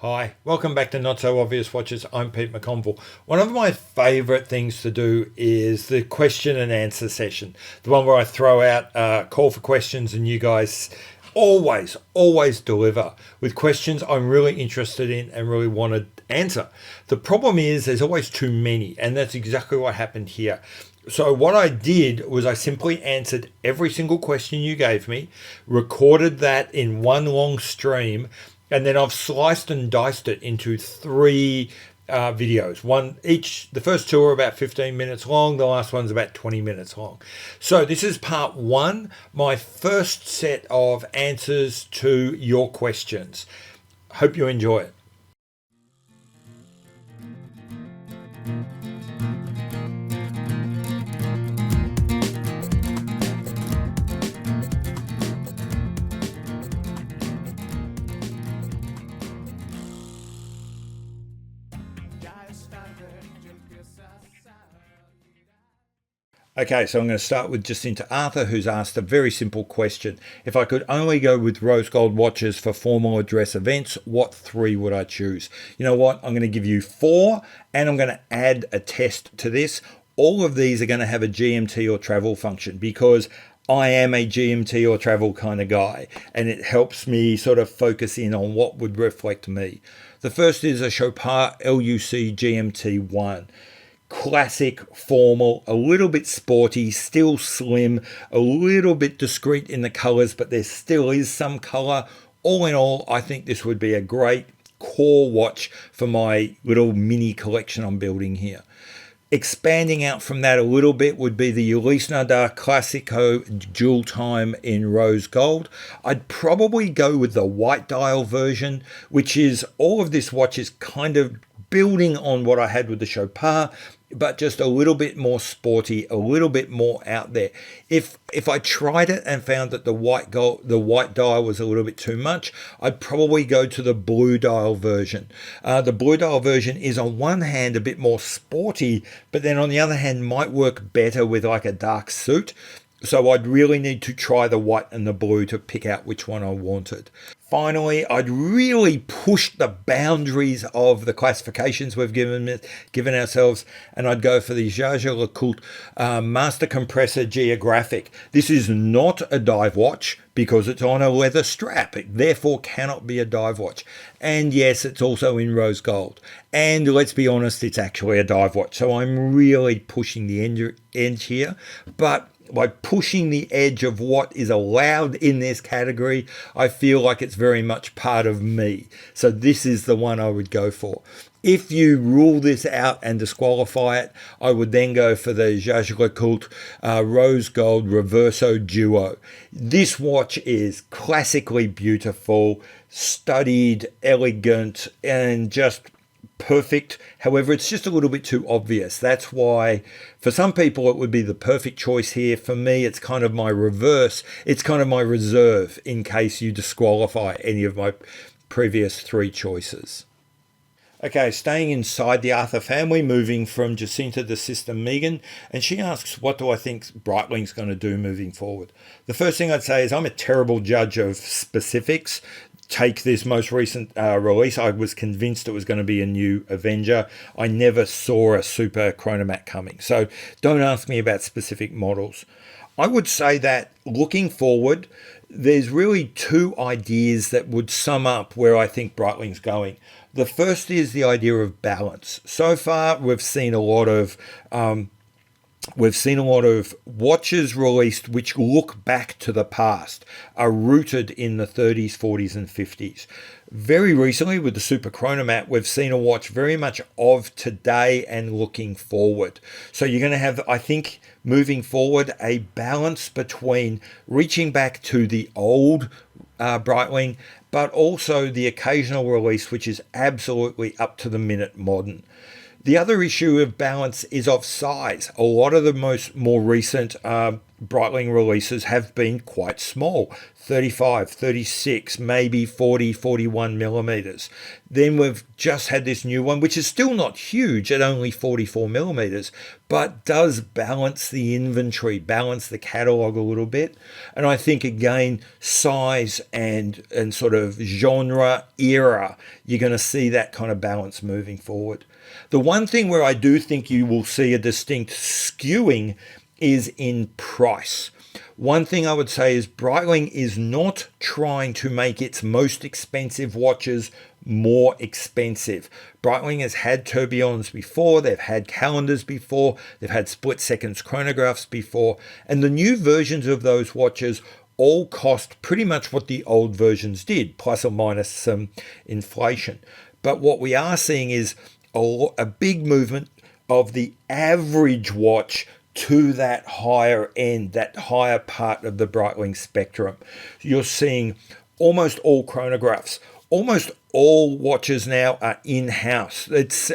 Hi, welcome back to Not So Obvious Watches. I'm Pete McConville. One of my favourite things to do is the question and answer session, the one where I throw out a call for questions and you guys always deliver with questions I'm really interested in and really want to answer. The problem is there's always too many, and that's exactly what happened here. So what I did was I simply answered every single question you gave me, recorded that in one long stream, and then I've sliced and diced it into three videos. One each. The first two are about 15 minutes long. The last one's about 20 minutes long. So this is part one, my first set of answers to your questions. Hope you enjoy it. Okay, so I'm going to start with Jacinta Arthur, who's asked a very simple question. If I could only go with rose gold watches for formal address events, what three would I choose? You know what? I'm going to give you four, and I'm going to add a test to this. All of these are going to have a GMT or travel function because I am a GMT or travel kind of guy, and it helps me sort of focus in on what would reflect me. The first is a Chopard LUC GMT1. Classic, formal, a little bit sporty, still slim, a little bit discreet in the colors, but there still is some color. All in all, I think this would be a great core watch for my little mini collection I'm building here. Expanding out from that a little bit would be the Ulysse Nardin Classico Jewel Time in rose gold. I'd probably go with the white dial version, which is all of this watch is kind of building on what I had with the Chopard, but just a little bit more sporty, a little bit more out there. If I tried it and found that the white dial was a little bit too much, I'd probably go to the blue dial version. The blue dial version is on one hand a bit more sporty, but then on the other hand might work better with like a dark suit. So I'd really need to try the white and the blue to pick out which one I wanted. Finally, I'd really push the boundaries of the classifications we've given ourselves, and I'd go for the Jaeger-LeCoultre Master Compressor Geographic. This is not a dive watch because it's on a leather strap. It therefore cannot be a dive watch. And yes, it's also in rose gold. And let's be honest, it's actually a dive watch. So I'm really pushing the edge here, but by pushing the edge of what is allowed in this category, I feel like it's very much part of me. So this is the one I would go for. If you rule this out and disqualify it, I would then go for the Jaeger-LeCoultre Rose Gold Reverso Duo. This watch is classically beautiful, studied, elegant, and just perfect. However, it's just a little bit too obvious. That's why for some people it would be the perfect choice here. For me, it's kind of my reverse. It's kind of my reserve in case you disqualify any of my previous three choices. Okay, staying inside the Arthur family, moving from Jacinta to Sister Megan, and she asks, what do I think Breitling's going to do moving forward? The first thing I'd say is I'm a terrible judge of specifics. Take this most recent release, I was convinced it was going to be a new Avenger. I never saw a super chronomat coming, so don't ask me about specific models. I would say that looking forward, there's really two ideas that would sum up where I think Breitling's going. The first is the idea of balance. So far, we've seen a lot of watches released which look back to the past, are rooted in the 30s, 40s, and 50s. Very recently, with the Super Chronomat, we've seen a watch very much of today and looking forward. So you're going to have, I think, moving forward, a balance between reaching back to the old Breitling, but also the occasional release, which is absolutely up to the minute modern. The other issue of balance is of size. A lot of the more recent Breitling releases have been quite small, 35, 36, maybe 40, 41 millimeters. Then we've just had this new one, which is still not huge at only 44 millimeters, but does balance the inventory, balance the catalog a little bit. And I think, again, size and sort of genre, era, you're going to see that kind of balance moving forward. The one thing where I do think you will see a distinct skewing is in price. One thing I would say is Breitling is not trying to make its most expensive watches more expensive. Breitling has had tourbillons before, they've had calendars before, they've had split seconds chronographs before, and the new versions of those watches all cost pretty much what the old versions did, plus or minus some inflation. But what we are seeing is a big movement of the average watch to that higher end, that higher part of the Breitling spectrum. You're seeing almost all chronographs, almost all watches now are in-house.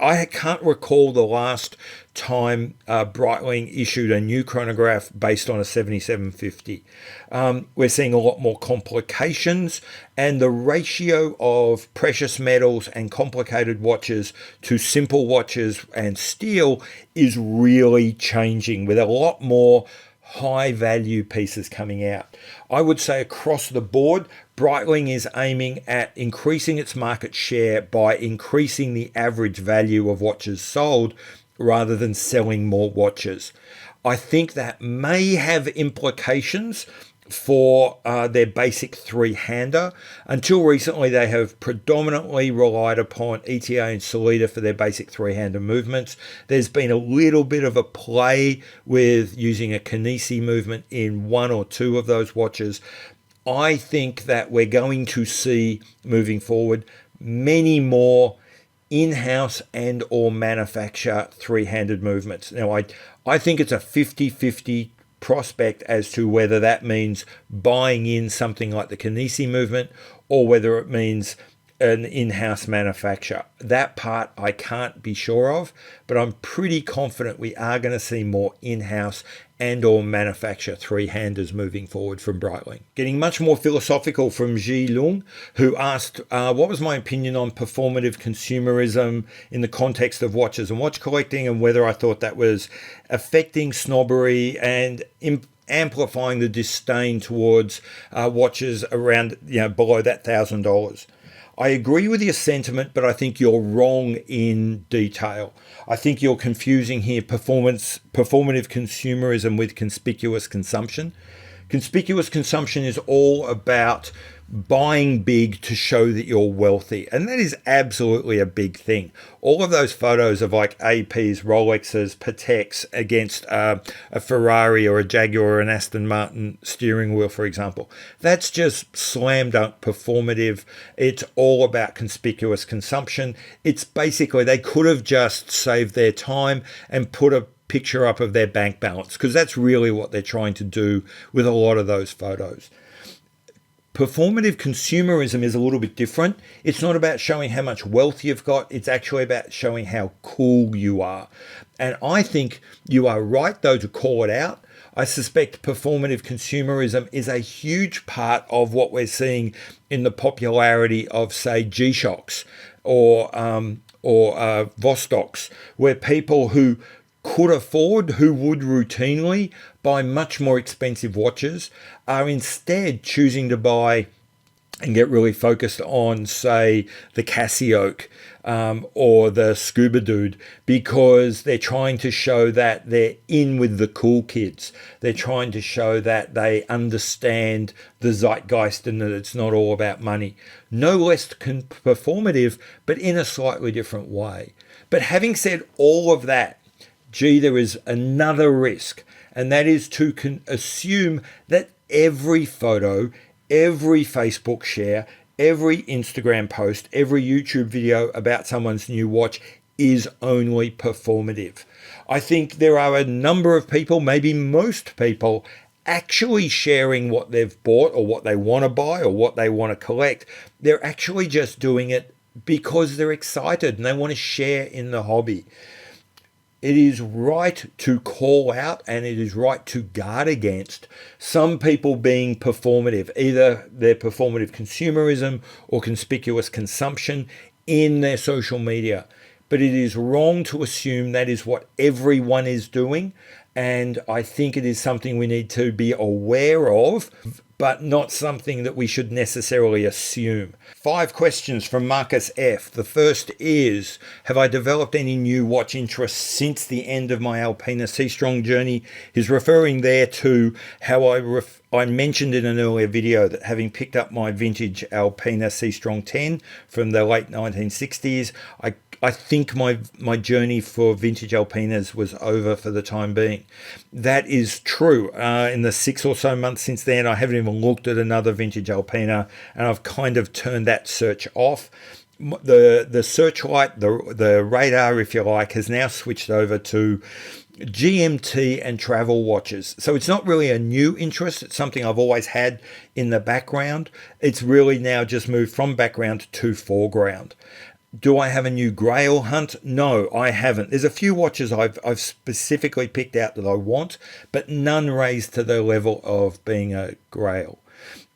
I can't recall the last time Breitling issued a new chronograph based on a 7750. We're seeing a lot more complications, and the ratio of precious metals and complicated watches to simple watches and steel is really changing, with a lot more high value pieces coming out. I would say across the board, Breitling is aiming at increasing its market share by increasing the average value of watches sold rather than selling more watches. I think that may have implications for their basic three-hander. Until recently, they have predominantly relied upon ETA and Solita for their basic three-hander movements. There's been a little bit of a play with using a Kinesi movement in one or two of those watches. I think that we're going to see, moving forward, many more in-house and or manufacture three-handed movements. Now, I think it's a 50-50 prospect as to whether that means buying in something like the Kinesi movement or whether it means an in-house manufacture. That part I can't be sure of, but I'm pretty confident we are going to see more in-house and or manufacture three-handers moving forward from Breitling. Getting much more philosophical from Ji Lung, who asked what was my opinion on performative consumerism in the context of watches and watch collecting, and whether I thought that was affecting snobbery and amplifying the disdain towards watches around, below that $1,000. I agree with your sentiment, but I think you're wrong in detail. I think you're confusing here performative consumerism with conspicuous consumption. Conspicuous consumption is all about buying big to show that you're wealthy, and that is absolutely a big thing. All of those photos of like APs, Rolexes, Pateks against a Ferrari or a Jaguar or an Aston Martin steering wheel, for example, that's just slam dunk performative. It's all about conspicuous consumption. It's basically, they could have just saved their time and put a picture up of their bank balance, because that's really what they're trying to do with a lot of those photos. Performative consumerism is a little bit different. It's not about showing how much wealth you've got. It's actually about showing how cool you are. And I think you are right, though, to call it out. I suspect performative consumerism is a huge part of what we're seeing in the popularity of, say, G-Shocks or Vostoks, where people who could afford, who would routinely buy much more expensive watches, are instead choosing to buy and get really focused on, say, the Casio or the Scuba Dude, because they're trying to show that they're in with the cool kids. They're trying to show that they understand the zeitgeist and that it's not all about money. No less performative, but in a slightly different way. But having said all of that, there is another risk, and that is to assume that every photo, every Facebook share, every Instagram post, every YouTube video about someone's new watch is only performative. I think there are a number of people, maybe most people, actually sharing what they've bought or what they want to buy or what they want to collect. They're actually just doing it because they're excited and they want to share in the hobby. it is right to call out and it is right to guard against some people being performative, either their performative consumerism or conspicuous consumption in their social media. But it is wrong to assume that is what everyone is doing. And I think it is something we need to be aware of, but not something that we should necessarily assume. 5 questions from Marcus F. The first is, have I developed any new watch interests since the end of my Alpina Sea-Strong journey? He's referring there to how I mentioned in an earlier video that having picked up my vintage Alpina Sea-Strong 10 from the late 1960s, I think my journey for vintage Alpinas was over for the time being. That is true. In the 6 or so months since then, I haven't even looked at another vintage Alpina, and I've kind of turned that search off. The searchlight, the radar, if you like, has now switched over to GMT and travel watches. So it's not really a new interest. It's something I've always had in the background. It's really now just moved from background to foreground. Do I have a new Grail hunt? No, I haven't. There's a few watches I've specifically picked out that I want, but none raised to the level of being a Grail.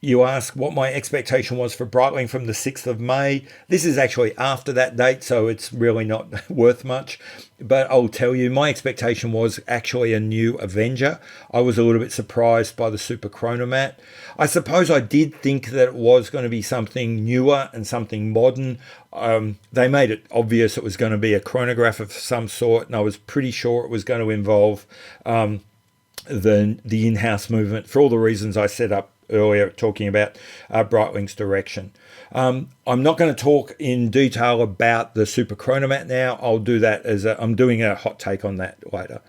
You ask what my expectation was for Breitling from the 6th of May. This is actually after that date, so it's really not worth much. But I'll tell you, my expectation was actually a new Avenger. I was a little bit surprised by the Super Chronomat. I suppose I did think that it was going to be something newer and something modern. They made it obvious it was going to be a chronograph of some sort, and I was pretty sure it was going to involve the in-house movement for all the reasons I set up earlier talking about Breitling's direction. I'm not going to talk in detail about the Super Chronomat now. I'll do that I'm doing a hot take on that later.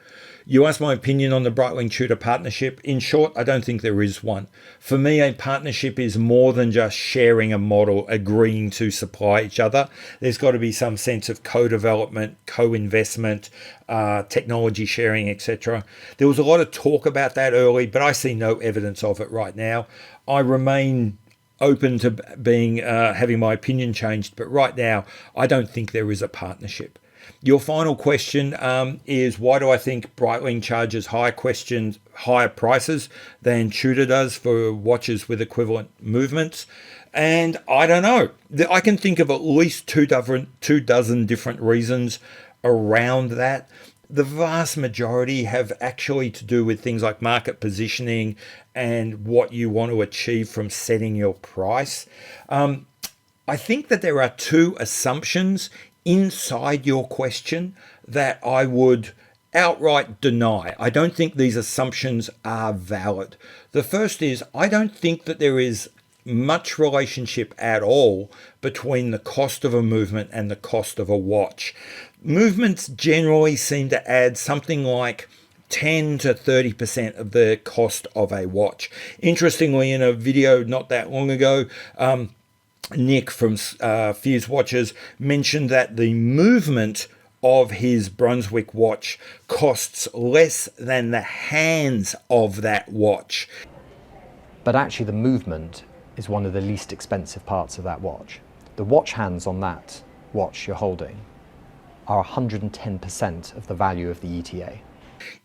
You asked my opinion on the Breitling-Tudor partnership. In short, I don't think there is one. For me, a partnership is more than just sharing a model, agreeing to supply each other. There's got to be some sense of co-development, co-investment, technology sharing, etc. There was a lot of talk about that early, but I see no evidence of it right now. I remain open to being having my opinion changed, but right now, I don't think there is a partnership. Your final question is, why do I think Breitling charges higher prices than Tudor does for watches with equivalent movements? And I don't know. I can think of at least two dozen different reasons around that. The vast majority have actually to do with things like market positioning and what you want to achieve from setting your price. I think that there are 2 assumptions inside your question that I would outright deny. I don't think these assumptions are valid. The first is, I don't think that there is much relationship at all between the cost of a movement and the cost of a watch. Movements generally seem to add something like 10 to 30% of the cost of a watch. Interestingly, in a video not that long ago, Nick from Fuse Watches mentioned that the movement of his Brunswick watch costs less than the hands of that watch. But actually the movement is one of the least expensive parts of that watch. The watch hands on that watch you're holding are 110% of the value of the ETA.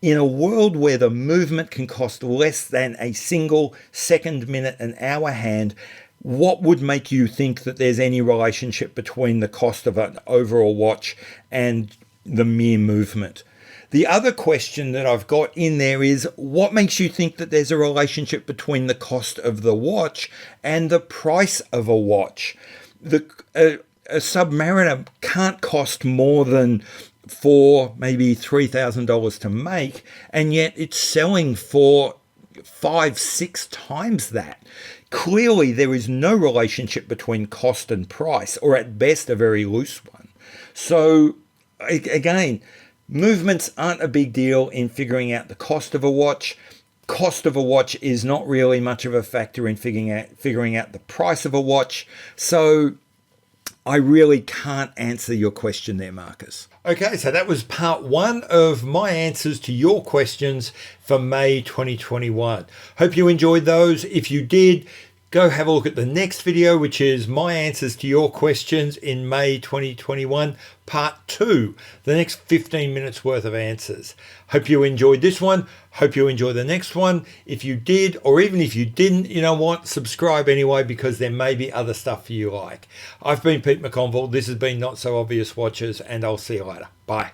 In a world where the movement can cost less than a single second, minute, and hour hand, what would make you think that there's any relationship between the cost of an overall watch and the mere movement? The other question that I've got in there is, what makes you think that there's a relationship between the cost of the watch and the price of a watch? A Submariner can't cost more than maybe $3,000 to make, and yet it's selling for 5-6 times that. Clearly, there is no relationship between cost and price, or at best, a very loose one. So, again, movements aren't a big deal in figuring out the cost of a watch. Cost of a watch is not really much of a factor in figuring out the price of a watch. So, I really can't answer your question there, Marcus. Okay, so that was part 1 of my answers to your questions for May 2021. Hope you enjoyed those. If you did, Go have a look at the next video, which is my answers to your questions in May 2021, part 2, the next 15 minutes worth of answers. Hope you enjoyed this one. Hope you enjoy the next one. If you did, or even if you didn't, you know what? Subscribe anyway, because there may be other stuff you like. I've been Pete McConville. This has been Not So Obvious Watches, and I'll see you later. Bye.